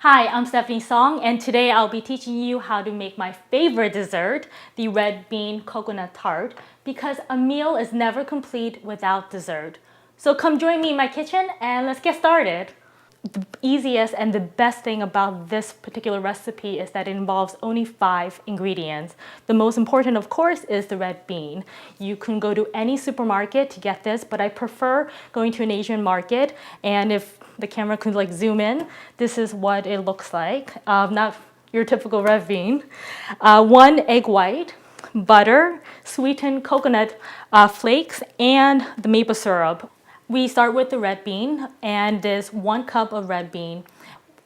Hi, I'm Stephanie Song, and today I'll be teaching you how to make my favorite dessert, the red bean coconut tart, because a meal is never complete without dessert. So come join me in my kitchen and let's get started. The easiest and the best thing about this particular recipe is that it involves only 5 ingredients. The most important, of course, is the red bean. You can go to any supermarket to get this, but I prefer going to an Asian market. And if the camera could zoom in, this is what it looks like. Not your typical red bean. 1 egg white, butter, sweetened coconut flakes, and the maple syrup. We start with the red bean, and there's 1 cup of red bean.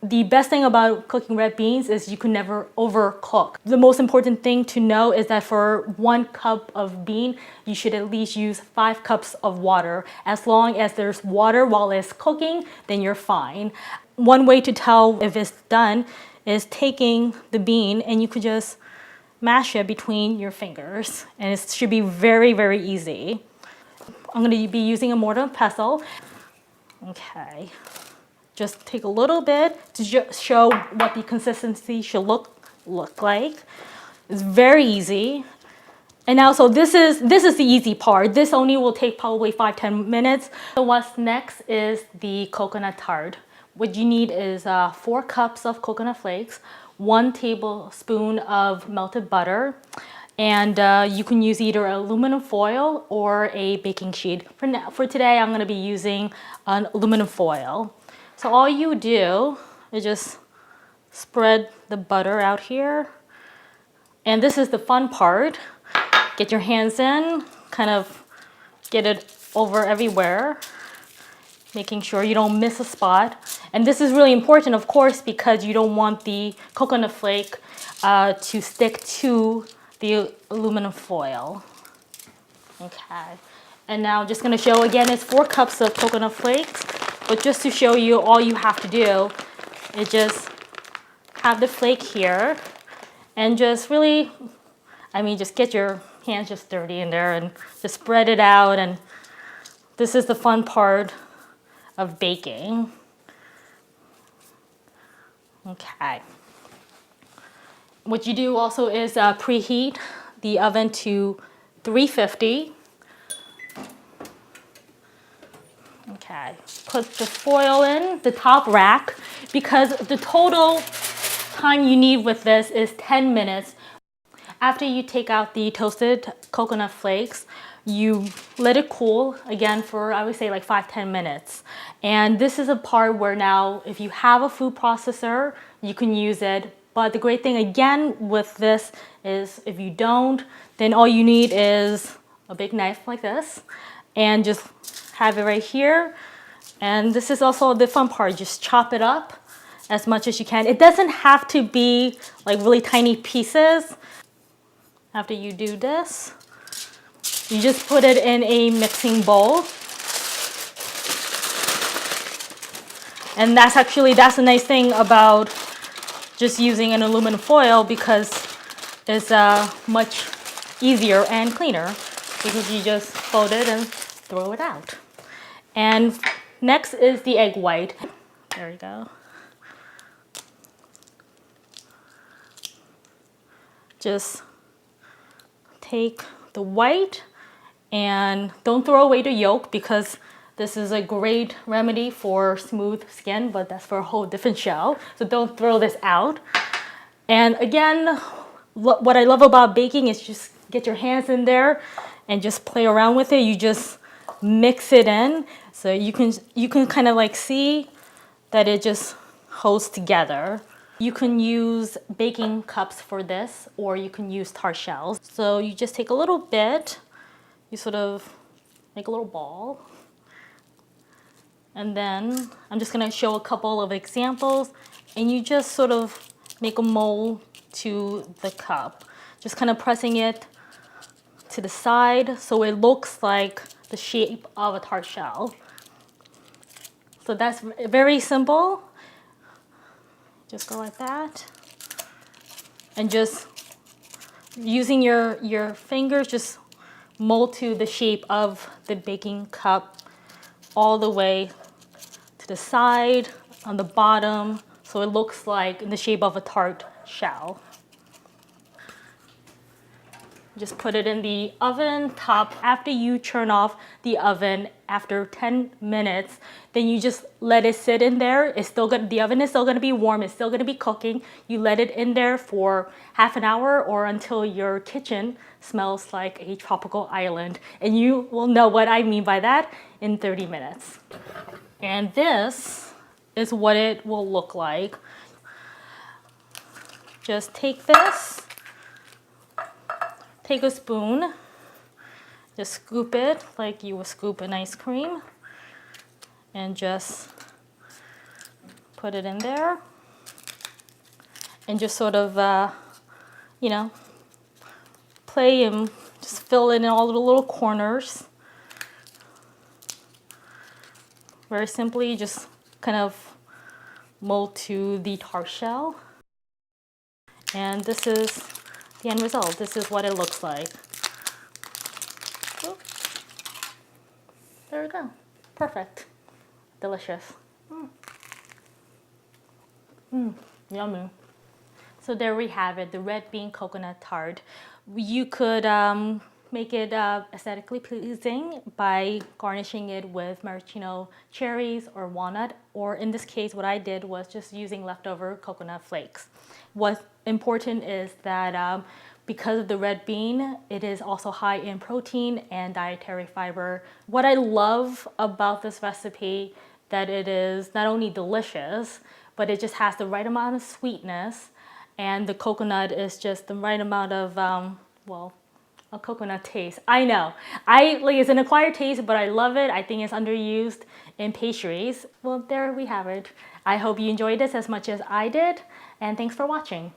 The best thing about cooking red beans is you can never overcook. The most important thing to know is that for 1 cup of bean, you should at least use 5 cups of water. As long as there's water while it's cooking, then you're fine. One way to tell if it's done is taking the bean and you could just mash it between your fingers. And it should be very, very easy. I'm going to be using a mortar and pestle. Okay. Just take a little bit to show what the consistency should look like. It's very easy. And now, so this is the easy part. This only will take probably 5-10 minutes. So what's next is the coconut tart. What you need is 4 cups of coconut flakes, 1 tablespoon of melted butter, and you can use either aluminum foil or a baking sheet. For today, I'm going to be using an aluminum foil. So all you do is just spread the butter out here. And this is the fun part. Get your hands in, kind of get it over everywhere, making sure you don't miss a spot. And this is really important, of course, because you don't want the coconut flake to stick to the aluminum foil. Okay. And now I'm just going to show again, it's 4 cups of coconut flakes. But just to show you, all you have to do is just have the flake here and just really, just get your hands just dirty in there and just spread it out. And this is the fun part of baking. Okay. What you do also is preheat the oven to 350. Okay, put the foil in the top rack because the total time you need with this is 10 minutes. After you take out the toasted coconut flakes, you let it cool again for, I would say, like 5-10 minutes. And this is a part where now, if you have a food processor, you can use it. But the great thing again with this is if you don't, then all you need is a big knife like this and just have it right here. And this is also the fun part, just chop it up as much as you can. It doesn't have to be like really tiny pieces. After you do this, you just put it in a mixing bowl. And that's the nice thing about just using an aluminum foil, because it's much easier and cleaner because you just fold it and throw it out. And next is the egg white. There you go. Just take the white and don't throw away the yolk, because this is a great remedy for smooth skin, but that's for a whole different show. So don't throw this out. And again, what I love about baking is just get your hands in there and just play around with it. You just mix it in. So you can kind of see that it just holds together. You can use baking cups for this, or you can use tart shells. So you just take a little bit, you sort of make a little ball. And then I'm just gonna show a couple of examples, and you just sort of make a mold to the cup. Just kind of pressing it to the side so it looks like the shape of a tart shell. So that's very simple. Just go like that. And just using your fingers, just mold to the shape of the baking cup all the way to the side, on the bottom, So it looks like in the shape of a tart shell. Just put it in the oven top. After you turn off the oven after 10 minutes, then you just let it sit in there. It's still good. The oven is still going to be warm. It's still going to be cooking. You let it in there for half an hour or until your kitchen smells like a tropical island. And you will know what I mean by that in 30 minutes. And this is what it will look like. Just take this. Take a spoon, just scoop it like you would scoop an ice cream, and just put it in there, and just sort of, play and just fill it in all the little corners. Very simply, just kind of mold to the tart shell. And this is the end result. This is what it looks like. Oops. There we go. Perfect. Delicious. Yummy. So there we have it, the red bean coconut tart. You could make it aesthetically pleasing by garnishing it with maraschino cherries or walnut, or in this case what I did was just using leftover coconut flakes. What's important is that because of the red bean, it is also high in protein and dietary fiber. What I love about this recipe, that it is not only delicious, but it just has the right amount of sweetness, and the coconut is just the right amount of, a coconut taste. I know, it's an acquired taste, but I love it. I think it's underused in pastries. Well, there we have it. I hope you enjoyed this as much as I did, and thanks for watching.